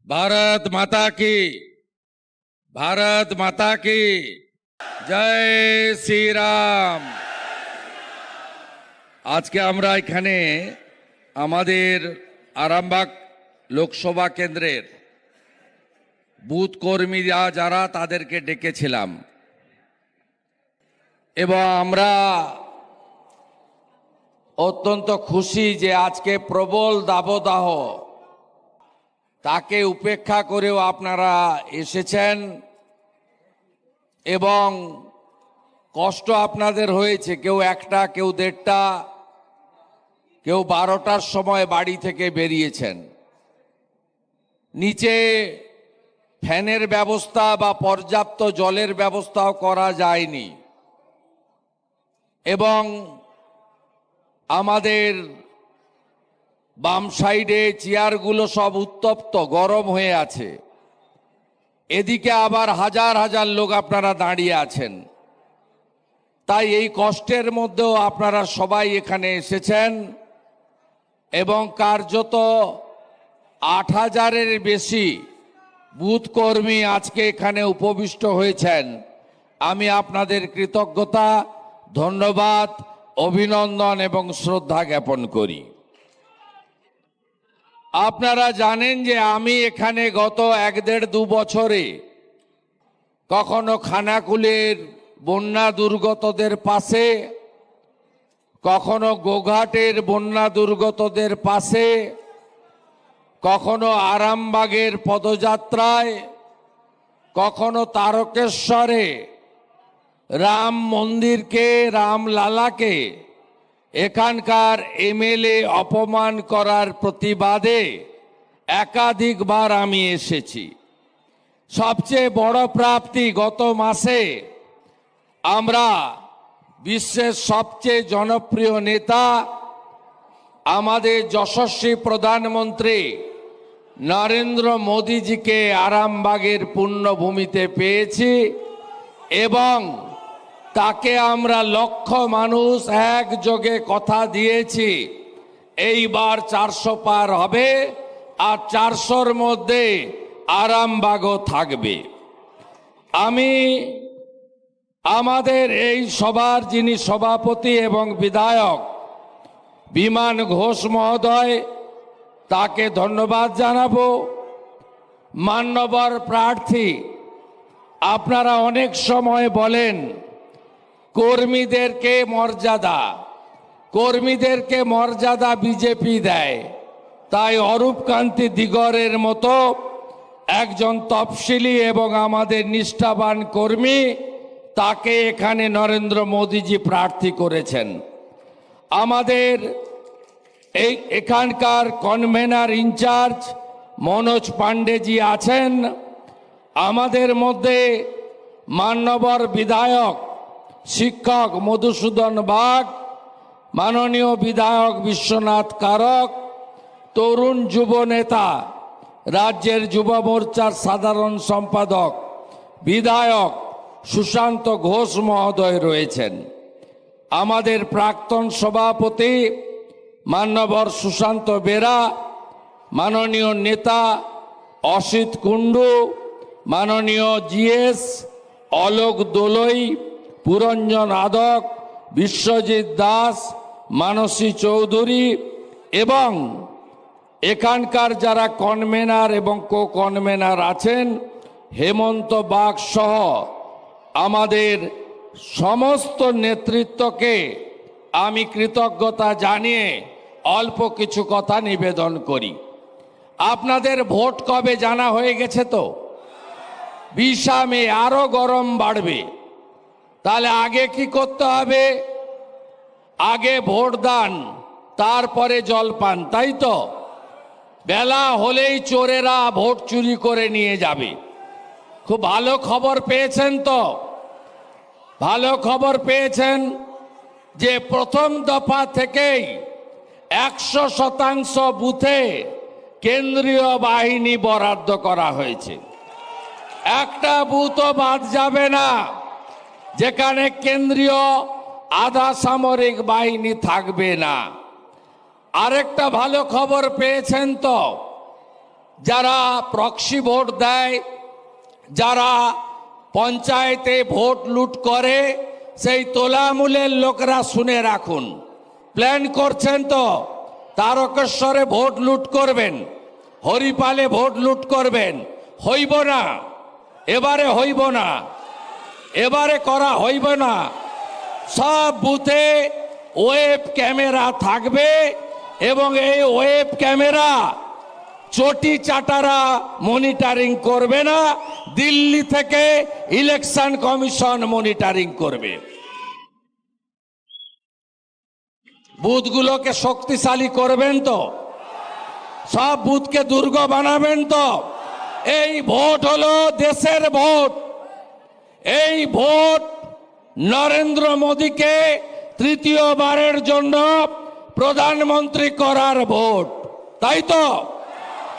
भारत माता की, भारत माता की जय श्री राम। आज के আমরা এখানে আমাদের আরামবাগ লোকসভা কেন্দ্রের বুথ কর্মীরা যারা তাদেরকে ডেকেছিলাম এবং আমরা অত্যন্ত খুশি যে আজকে প্রবল দাবদাহ তাকে উপেক্ষা করেও আপনারা এসেছেন এবং কষ্ট আপনাদের হয়েছে। কেউ একটা, কেউ দেড়টা, কেউ 12টার সময় বাড়ি থেকে বেরিয়েছেন। নিচে ফ্যানের ব্যবস্থা বা পর্যাপ্ত জলের ব্যবস্থাও করা যায়নি এবং আমাদের বাম সাইডে চেয়ারগুলো সব উত্তপ্ত গরম হয়ে আছে। এদিকে আবার হাজার হাজার লোক আপনারা দাঁড়িয়ে আছেন। তাই এই কষ্টের মধ্যেও আপনারা সবাই এখানে এসেছেন এবং কার্যত 8000-এর বেশি বুথ কর্মী আজকে এখানে উপবিষ্ট হয়েছেন। আমি আপনাদের কৃতজ্ঞতা, ধন্যবাদ, অভিনন্দন এবং শ্রদ্ধা জ্ঞাপন করি। আপনারা জানেন যে আমি এখানে গত 1-1.5-2 বছরে কখনো খানাকুলের বন্যা দুর্গতদের পাশে, কখনো গোঘাটের বন্যা দুর্গতদের পাশে, কখনো আরামবাগের পদযাত্রায়, কখনো তারকেশ্বরে রাম মন্দিরকে, রামলালাকে এখানকার এমএলএ অপমান করার প্রতিবাদে একাধিকবার আমি এসেছি। সবচেয়ে বড় প্রাপ্তি, গত মাসে আমরা বিশ্বের সবচেয়ে জনপ্রিয় নেতা আমাদের যশস্বী প্রধানমন্ত্রী নরেন্দ্র মোদীজিকে আরামবাগের পুণ্যভূমিতে পেয়েছি এবং তাকে আমরা লক্ষ মানুষ একযোগে কথা দিয়েছি এইবার 400 পার হবে আর 400-র মধ্যে আরামবাগও থাকবে। আমি আমাদের এই সভার যিনি সভাপতি এবং বিধায়ক বিমান ঘোষ মহোদয়, তাকে ধন্যবাদ জানাবো। মান্যবর প্রার্থী, আপনারা অনেক সময় বলেন কর্মীদেরকে মর্যাদা বিজেপি দেয়, তাই অরূপকান্তি দিগরের মতো একজন তফসিলি এবং আমাদের নিষ্ঠাবান কর্মী, তাকে এখানে নরেন্দ্র মোদীজি প্রার্থী করেছেন। আমাদের এখানকার কনভেনার ইনচার্জ মনোজ পাণ্ডেজি আছেন। আমাদের মধ্যে মান্যবর বিধায়ক শিক্ষক মধুসূদন বাগ, মাননীয় বিধায়ক বিশ্বনাথ কারক, তরুণ যুব নেতা রাজ্যের যুব মোর্চার সাধারণ সম্পাদক বিধায়ক সুশান্ত ঘোষ মহোদয় রয়েছেন। আমাদের প্রাক্তন সভাপতি মান্যবর সুশান্ত বেরা, মাননীয় নেতা অসিত কুণ্ডু, মাননীয় জিএস অলোক দোলই, পুরঞ্জন আদক, বিশ্বজিৎ দাস, মানসী চৌধুরী এবং এখানকার যারা কনভেনার এবং কো কনভেনার আছেন হেমন্ত বাগ সহ আমাদের সমস্ত নেতৃত্বকে আমি কৃতজ্ঞতা জানিয়ে অল্প কিছু কথা নিবেদন করি। আপনাদের ভোট কবে জানা হয়ে গেছে তো? 20 মে আরো গরম বাড়বে। তাহলে আগে কি করতে হবে? আগে ভোট দান, তারপরে জলপান, তাই তো? বেলা হলেই চোরেরা ভোট চুরি করে নিয়ে যাবে। খুব ভালো খবর পেয়েছেন তো? ভালো খবর পেয়েছেন যে প্রথম দফা থেকেই 100% বুথে কেন্দ্রীয় বাহিনী বরাদ্দ করা হয়েছে। একটা বুথও বাদ যাবে না যেখানে কেন্দ্রীয় আধা সামরিক বাহিনী থাকবে না। আরেকটা ভালো খবর পেয়েছেন তো? যারা প্রক্সি ভোট দেয়, যারা পঞ্চায়েতে ভোট লুট করে, সেই তোলামূলের লোকরা শুনে রাখুন, প্ল্যান করছেন তো তারকেশ্বরে ভোট লুট করবেন, হরিপালে ভোট লুট করবেন। হইব না, এবারে হইব না, এবারে করা হইব না। সব বুথে ওয়েব ক্যামেরা থাকবে এবং এই ওয়েব ক্যামেরা চটি চাটারা মনিটরিং করবে না, দিল্লি থেকে ইলেকশন কমিশন মনিটরিং করবে। বুথগুলোকে শক্তিশালী করবেন তো, সব বুথকে দুর্গ বানাবেন তো। এই ভোট হলো দেশের ভোট, এই ভোট নরেন্দ্র মোদীকে তৃতীয়বারের জন্য প্রধানমন্ত্রী করার ভোট, তাই তো?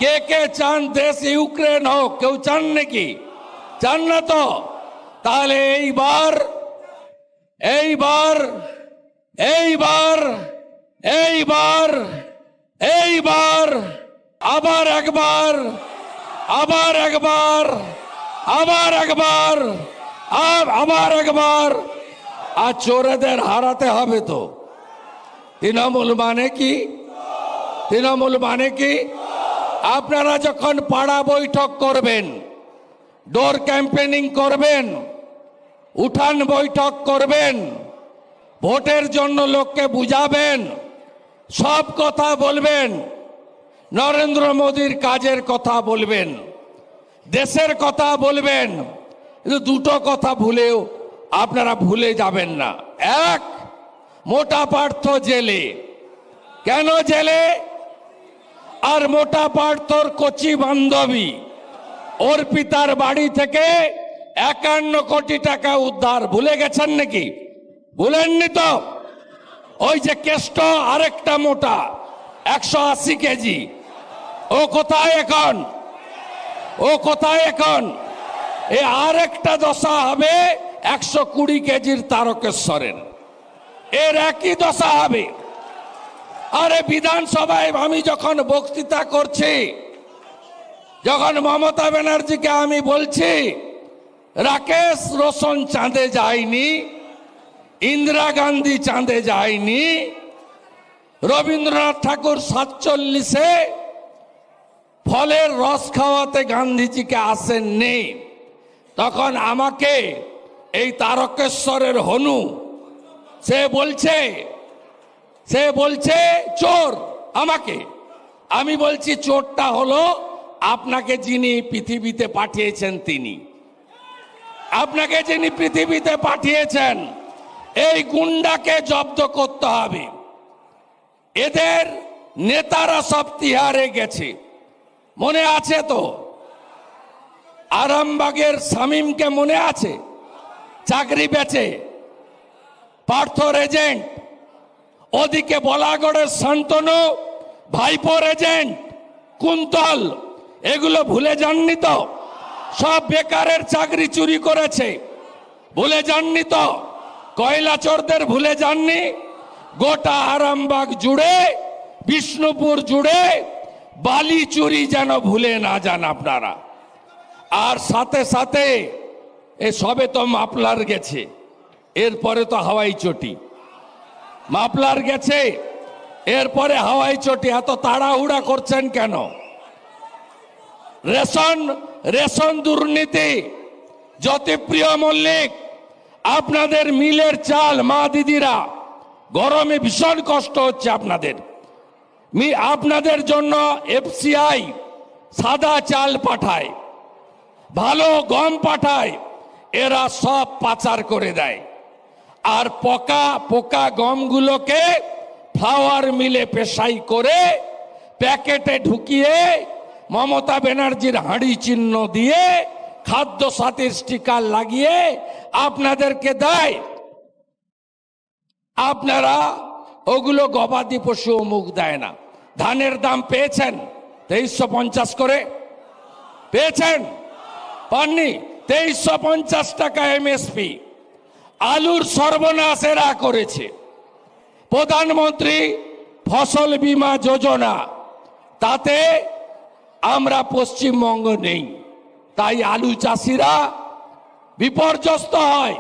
কে কে চান দেশ ইউক্রেন হোক? কেউ চান নাকি? চান না তো? তাহলে এইবার এইবার এইবার এইবার এইবার আবার একবার, আবার একবার, আবার একবার, আবার একবার। আর চোরেদের হারাতে হবে তো। তৃণমূল মানে কি? তৃণমূল মানে কি? আপনারা যখন পাড়া বৈঠক করবেন, ডোর ক্যাম্পেনিং করবেন, উঠান বৈঠক করবেন, ভোটের জন্য লোককে বুঝাবেন, সব কথা বলবেন, নরেন্দ্র মোদীর কাজের কথা বলবেন, দেশের কথা বলবেন, কিন্তু দুটো কথা ভুলেও আপনারা ভুলে যাবেন না। এক, মোটা পার্থ জেলে। কেন জেলে? আর মোটা পার্থর কচি বান্ধবী অর্পিতার বাড়ি থেকে 51 কোটি টাকা উদ্ধার। ভুলে গেছেন নাকি? ভুলেননি তো? ওই যে কেষ্ট আরেকটা মোটা 180 কেজি, ও কোথায় এখন? ও কোথায় এখন? এ আরেকটা দশা হবে 120 কেজির তারকেশ্বরের, এর একই দশা হবে। আরে বিধানসভায় আমি যখন বক্তৃতা করছি, যখন মমতা ব্যানার্জিকে আমি বলছি রাকেশ রোশন চাঁদে যায়নি, ইন্দিরা গান্ধী চাঁদে যায়নি, রবীন্দ্রনাথ ঠাকুর 47-এ ফলের রস খাওয়াতে গান্ধীজিকে আসেননি, তখন আমাকে এই তারকেশ্বরের হনু সে বলছে চোর আমাকে। আমি বলছি চোরটা হলো আপনাকে যিনি পৃথিবীতে পাঠিয়েছেন, তিনি আপনাকে যিনি পৃথিবীতে পাঠিয়েছেন। এই গুন্ডাকে জব্দ করতে হবে। এদের নেতারা সব তিহারে গেছে, মনে আছে তো? আরামবাগের শামীমকে মনে আছে? চাকরি বেচে পার্থর এজেন্ট, ওদিকে বলাগড়ের শান্তনু ভাইপোর এজেন্ট কুন্তল, এগুলো ভুলে যাননি তো? সব বেকারের চাকরি চুরি করেছে, ভুলে যাননি তো? কয়লা চোরদের ভুলে যাননি? গোটা আরামবাগ জুড়ে, বিষ্ণুপুর জুড়ে বালি চুরি যেন ভুলে না যান আপনারা। আর সাথে সাথে এ সবে তো মাফলার গেছে, এরপরে তো হাওয়াই চটি। মাফলার গেছে, এরপরে হাওয়াই চটি। এত তাড়াহুড়া করছেন কেন? রেশন দুর্নীতি, জ্যোতিপ্রিয় মল্লিক, আপনাদের মিলের চাল, মা দিদিরা গরমে ভীষণ কষ্ট হচ্ছে আপনাদের। আপনাদের জন্য এফসিআই সাদা চাল পাঠায়, ভালো গম পাঠায়, এরা সব পাচার করে দেয়। আর পোকা গমগুলোকে ফ্লাওয়ার মিলে পেশাই করে প্যাকেটে ঢুকিয়ে মমতা ব্যানার্জির হাঁড়ি চিহ্ন দিয়ে খাদ্য সাথীর স্টিকার লাগিয়ে আপনাদেরকে দেয়। আপনারা ওগুলো গবাদি পশু মুখ দেয় না। ধানের দাম পেয়েছেন 2350 করে? পেয়েছেন? পাননি? 2350 টাকা এমএসপি। আলুর সর্বনাশ এরা করেছে। প্রধানমন্ত্রী ফসল বীমা যোজনা, তাতে আমরা পশ্চিমবঙ্গ নেই, তাই আলু চাষিরা বিপর্যস্ত হয়।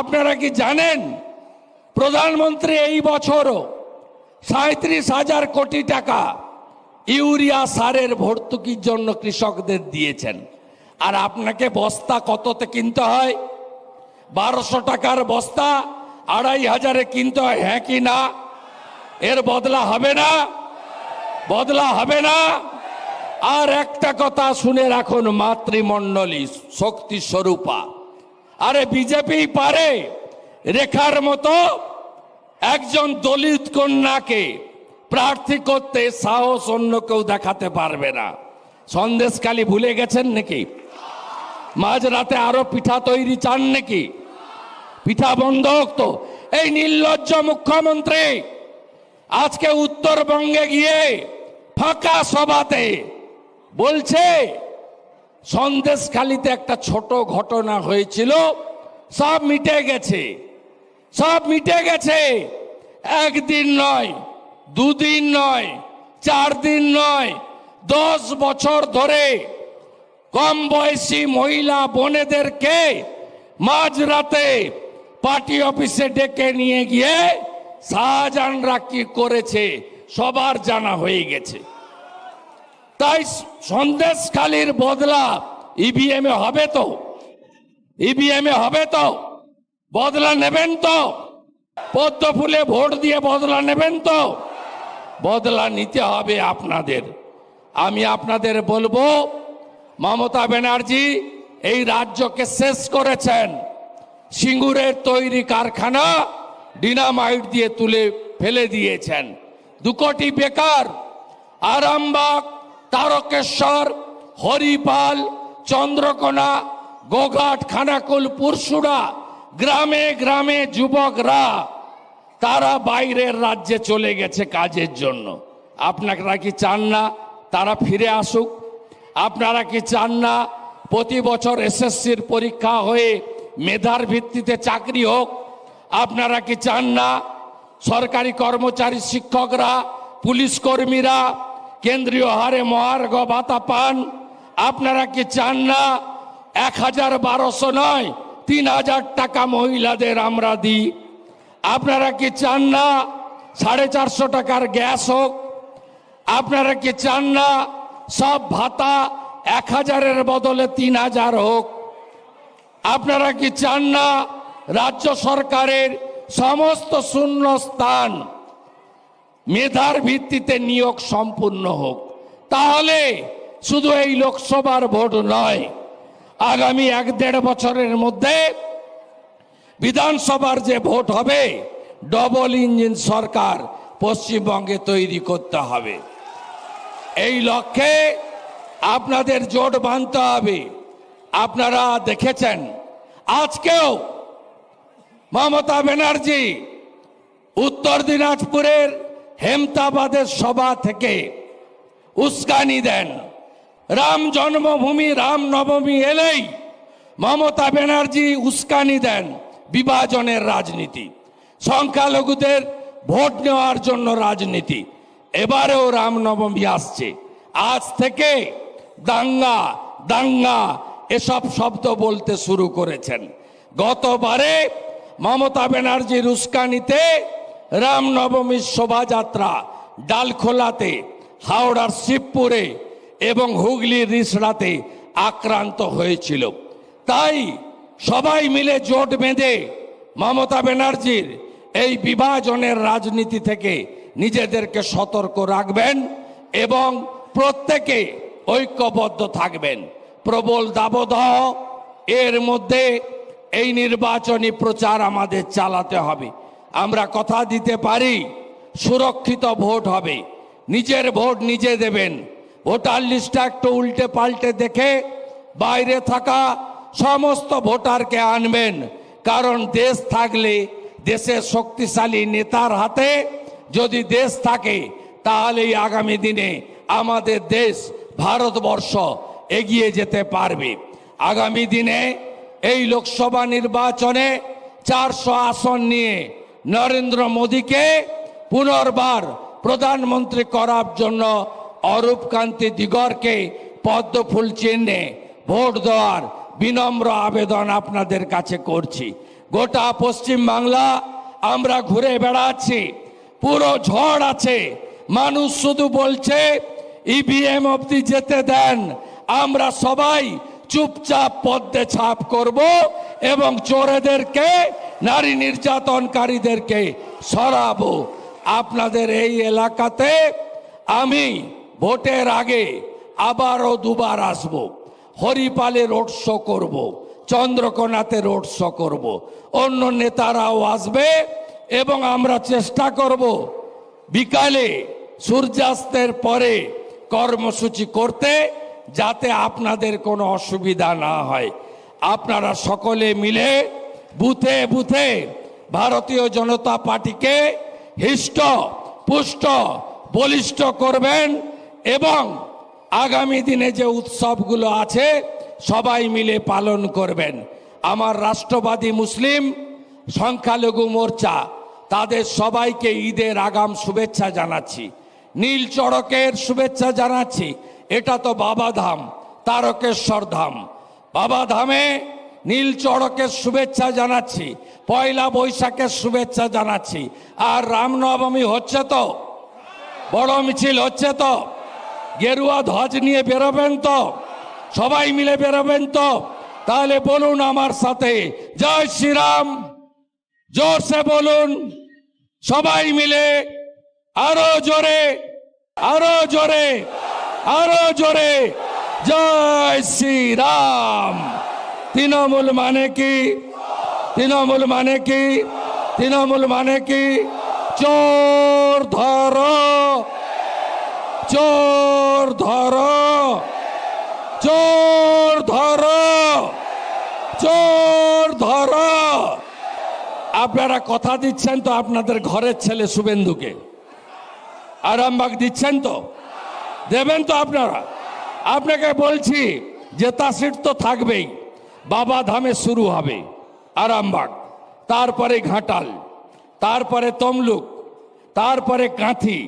আপনারা কি জানেন প্রধানমন্ত্রী এই বছরও 37,000 কোটি টাকা ইউরিয়া সারের ভর্তুকির জন্য কৃষকদের দিয়েছেন, আর আপনাকে বস্তা কততে কিনতে হয়? 1200 টাকার বস্তা 2,500-এ কিনতে হয়, হ্যাঁ কি না? এর বদলা হবে না? বদলা হবে না? আর একটা কথা শুনে রাখুন, মাতৃমণ্ডলী শক্তি স্বরূপা, আরে বিজেপি পারে রেখার মতো একজন দলিত কন্যাকে প্রার্থী করতে, সাহস অন্য কেউ দেখাতে পারবে না। সন্দেশখালি ভুলে গেছেন নাকি? মাঝরাতে আরো পিঠা তৈরি চান নাকি? পিঠা বন্ধ হোক তো। এই নির্লজ্জ মুখ্যমন্ত্রী আজকে উত্তরবঙ্গে গিয়ে ফাঁকা সভাতে বলছে সন্দেশখালিতে একটা ছোট ঘটনা হয়েছিল, সব মিটে গেছে, সব মিটে গেছে। একদিন নয়, দুদিন নয়, 4 দিন নয়, 10 বছর ধরে কম বয়সী মহিলা বোনেদেরকে মাঝরাতে পার্টি অফিসে ডেকে নিয়ে গিয়ে শাহজাহানরা কি করেছে সবার জানা হয়ে গেছে। তাই সন্দেশখালির বদলা ইভিএম এ হবে তো? ইভিএম এ হবে তো? বদলা নেবেন তো? পদ্ম ফুলে ভোট দিয়ে বদলা নেবেন তো? বদলা নিতে হবে আপনাদের। আমি আপনাদের বলবো, মমতা ব্যানার্জি এই রাজ্যকে শেষ করেছেন। সিঙ্গুরের তৈরি কারখানা ডিনামাইট দিয়ে তুলে ফেলে দিয়েছেন। 2 কোটি বেকার। আরামবাগ, তারকেশ্বর, হরিপাল, চন্দ্রকোনা, গোঘাট, খানাকুল, পুরসুরা, গ্রামে গ্রামে যুবকরা তারা বাইরের রাজ্যে চলে গেছে কাজের জন্য। আপনারা কি চান না তারা ফিরে আসুক? আপনারা কি চান না প্রতি বছর এসএসসির পরীক্ষা হয়ে মেধার ভিত্তিতে চাকরি হোক? আপনারা কি চান না সরকারি কর্মচারী, শিক্ষকরা, পুলিশ কর্মীরা কেন্দ্রীয় হারে মহার্ঘ ভাতা পান? আপনারা কি চান না 1,1200 নয় 3,000 টাকা মহিলাদের আমরা দিই? আপনারা কি চান না 450 টাকার গ্যাস হোক? আপনারা কি চান না সব ভাতা 1,000-এর বদলে 3,000 হোক? আপনারা কি চান না রাজ্য সরকারের সমস্ত শূন্য স্থান মেধার ভিত্তিতে নিয়োগ সম্পূর্ণ হোক? তাহলে শুধু এই লোকসভার ভোট নয়, আগামী 1-1.5 বছরের মধ্যে বিধানসভার যে ভোট হবে, ডবল ইঞ্জিন সরকার পশ্চিমবঙ্গে তৈরি করতে হবে। এই লক্ষ্যে আপনাদের জোট বাঁধতে হবে। আপনারা দেখেছেন আজকেও মমতা ব্যানার্জি উত্তর দিনাজপুরের হেমতাবাদের সভা থেকে উস্কানি দেন। রাম জন্মভূমি, রাম নবমী এলেই মমতা ব্যানার্জি উস্কানি দেন বিভাজনের রাজনীতি, সংখ্যালঘুদের ভোট নেওয়ার জন্য রাজনীতি। এবারেও রামনবমী আসছে, আজ থেকে দাঙ্গা দাঙ্গা এসব শব্দ বলতে শুরু করেছেন। গতবারে মমতা ব্যানার্জির উস্কানিতে রামনবমীর শোভাযাত্রা ডালখোলাতে, হাওড়ার শিবপুরে এবং হুগলির রিষড়াতে আক্রান্ত হয়েছিল। তাই সবাই মিলে জোট বেঁধে মমতা ব্যানার্জির এই বিভাজনের রাজনীতি থেকে নিজেদেরকে সতর্ক রাখবেন এবং প্রত্যেকে ঐক্যবদ্ধ থাকবেন। প্রবল দাবদাহ এর মধ্যে এই নির্বাচনী প্রচার আমাদের চালাতে হবে। আমরা কথা দিতে পারি সুরক্ষিত ভোট হবে, নিজের ভোট নিজে দেবেন। ভোটার লিস্টটা একটু উল্টে পাল্টে দেখে বাইরে থাকা সমস্ত ভোটারকে আনবেন, কারণ দেশ থাকলে, দেশের শক্তিশালী নেতার হাতে যদি দেশ থাকে, তাহলেই আগামী দিনে আমাদের দেশ ভারতবর্ষ এগিয়ে যেতে পারবে। আগামী দিনে এই লোকসভা নির্বাচনে 400 আসন নিয়ে নরেন্দ্র মোদীকে পুনর্বার প্রধানমন্ত্রী করার জন্য অরূপকান্তি দিগরকে পদ্ম ফুল চিহ্নে ভোট দেওয়ার বিনম্র আবেদন আপনাদের কাছে করছি। গোটা পশ্চিম বাংলা আমরা ঘুরে বেড়াচ্ছি, পুরো ঝড় আছে, মানুষ শুধু বলছে ইভিএম অবধি যেতে দেন, আমরা সবাই চুপচাপ পদ্মে ছাপ করব এবং চোরেদেরকে, নারী নির্যাতনকারীদেরকে সরাবো। আপনাদের এই এলাকাতে আমি ভোটের আগে আবারও দুবার আসব। হরিপালে রোড শো করব, চন্দ্রকোনাতে রোড শো করব, অন্য নেতারাও আসবে এবং আমরা চেষ্টা করব বিকালে সূর্যাস্তের পরে কর্মসূচি করতে, যাতে আপনাদের কোনো অসুবিধা না হয়। আপনারা সকলে মিলে বুথে বুথে ভারতীয় জনতা পার্টিকে হৃষ্ট পুষ্ট বলিষ্ঠ করবেন এবং আগামী দিনে যে উৎসবগুলো আছে সবাই মিলে পালন করবেন। আমার রাষ্ট্রবাদী মুসলিম সংখ্যালঘু মোর্চা তাদের সবাইকে ঈদের আগাম শুভেচ্ছা জানাচ্ছি, নীল চড়কের শুভেচ্ছা জানাচ্ছি। এটা তো বাবাধাম, তারকেশ্বর ধাম, বাবাধামে নীল চড়কের শুভেচ্ছা জানাচ্ছি, পয়লা বৈশাখের শুভেচ্ছা জানাচ্ছি। আর রামনবমী হচ্ছে তো, বড় মিছিল হচ্ছে তো, গেরুয়া ধ্বজ নিয়ে বেরোবেন তো, সবাই মিলে বেরোবেন তো? তাহলে বলুন আমার সাথে, জয় শ্রীরাম, জোরসে বলুন সবাই মিলে, আরো জোরে, আরো জোরে, আরো জোরে, জয় শ্রীরাম। তৃণমূল মানে কি? তৃণমূল মানে কি? তৃণমূল মানে কি? চোর ধরো, চোর ধরো, চোর ধরো, চোর ধরো। আপনারা কথা দিচ্ছেন তো আপনাদের ঘরের ছেলে শুভেন্দুকে? আরামবাগ দিচ্ছেন তো? দেবেন তো আপনারা? আপনাকে বলছি জেতা সিট তো থাকবেই। বাবা ধামে শুরু হবে আরামবাগ, তারপরে ঘাটাল, তারপরে তমলুক, তারপরে কাঁথি,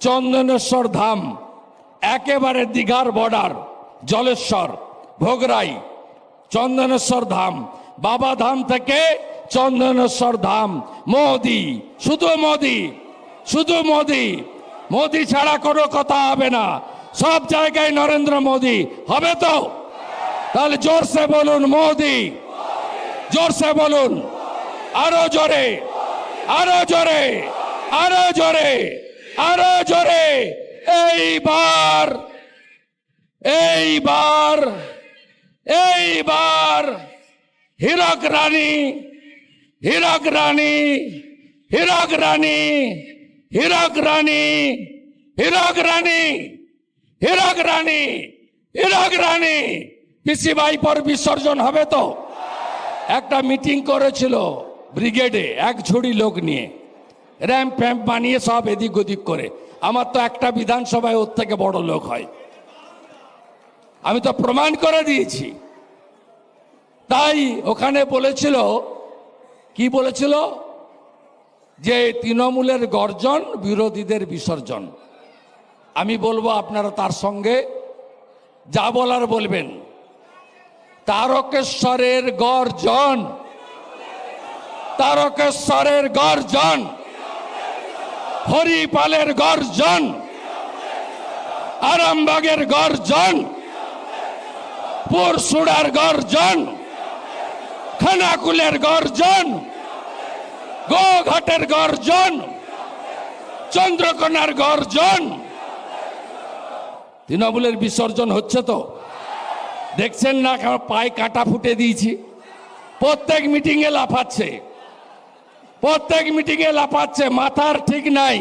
চন্দনেশ্বর ধাম, একেবারে দীঘার বর্ডার, জলেশ্বর, ভোগরাই, চন্দনেশ্বর ধাম, বাবা ধাম থেকে চন্দনেশ্বর ধাম, মোদি, শুধু মোদি, শুধু মোদি, মোদি ছাড়া কোনো কথা হবে না। সব জায়গায় নরেন্দ্র মোদি হবে তো? তাহলে জোরসে বলুন মোদি, জোরসে বলুন, আরো জোরে, আরো জোরে, আরো জোরে, আরো জোরে। এইবার, এইবার, এইবার হীরক রানী, হীরক রানী, হীরক রানী, হীরক রানী, হীরক রানী, হীরক রানী, হীরক রানী পিসি ভাইপোর বিসর্জন হবে তো? একটা মিটিং করেছিল ব্রিগেডে, এক ঝুড়ি লোক নিয়ে, র্যাম্প ফ্যাম্প বানিয়ে সব এদিক ওদিক করে। আমার তো একটা বিধানসভায় ওর থেকে বড় লোক হয়, আমি তো প্রমাণ করে দিয়েছি। তাই ওখানে বলেছিল, কি বলেছিল, যে তৃণমূলের গর্জন, বিরোধীদের বিসর্জন। আমি বলবো আপনারা তার সঙ্গে যা বলার বলবেন। তারকেশ্বরের গর্জন, তারকেশ্বরের গর্জন, হরিপালের গর্জন, আরামবাগের গর্জন, পুরসুড়ার গর্জন, খানাকুলের গর্জন, গোঘাটের গর্জন, চন্দ্রকোনার গর্জন। তৃণমূলের বিসর্জন হচ্ছে তো? দেখছেন না পায়ে কাঁটা ফুটে দিয়েছি? প্রত্যেক মিটিং এ লাফাচ্ছে, প্রত্যেক মিটিং এ লাফাচ্ছে, মাথার ঠিক নাই।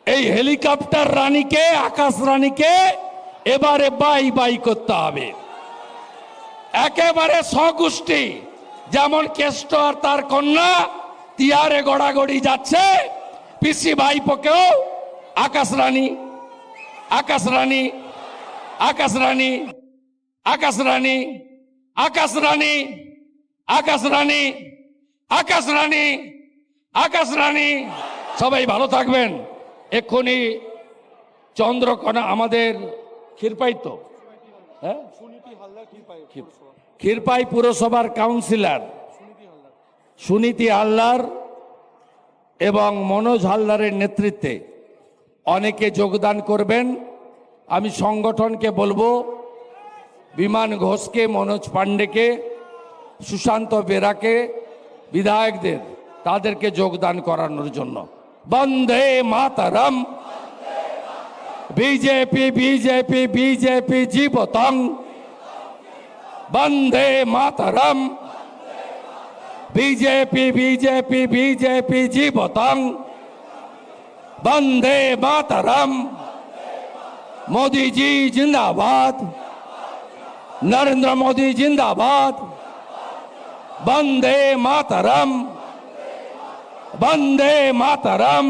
এই হেলিকপ্টার রানীকে, আকাশ রানীকে এবারে বাই বাই করতে হবে। একেবারে স্বগোষ্ঠী, যেমন কেষ্ট আর তার কন্যা তিয়ারে গড়াগড়ি যাচ্ছে, পিসি ভাইপোকেও আকাশ রানী, আকাশ রানী, আকাশ রানী, আকাশ রানী, আকাশ রানী, আকাশ রানী, আকাশ রানী, আকাশ রানী। সবাই ভালো থাকবেন। এক্ষুনি চন্দ্রকোনা আমাদের ক্ষীরপাই তো, হ্যাঁ, ক্ষীরপাই পুরসভার কাউন্সিলর সুনীতি হালদার এবং মনোজ হালদারের নেতৃত্বে অনেকে যোগদান করবেন। আমি সংগঠনকে বলবো, বিমান ঘোষকে, মনোজ পাণ্ডেকে, সুশান্ত বেরাকে, বিধায়কদের তাদেরকে যোগদান করানোর জন্য। বন্দে মাতরম, বিজেপি বিজেপি বিজেপি জীবতং, বন্দে মাতরম, বিজেপি বিজেপি বিজেপি জীবতং, বন্দে মাতরম। मोदी जी जिंदाबाद, नरेंद्र मोदी जिंदाबाद, वंदे मातरम, वंदे मातरम।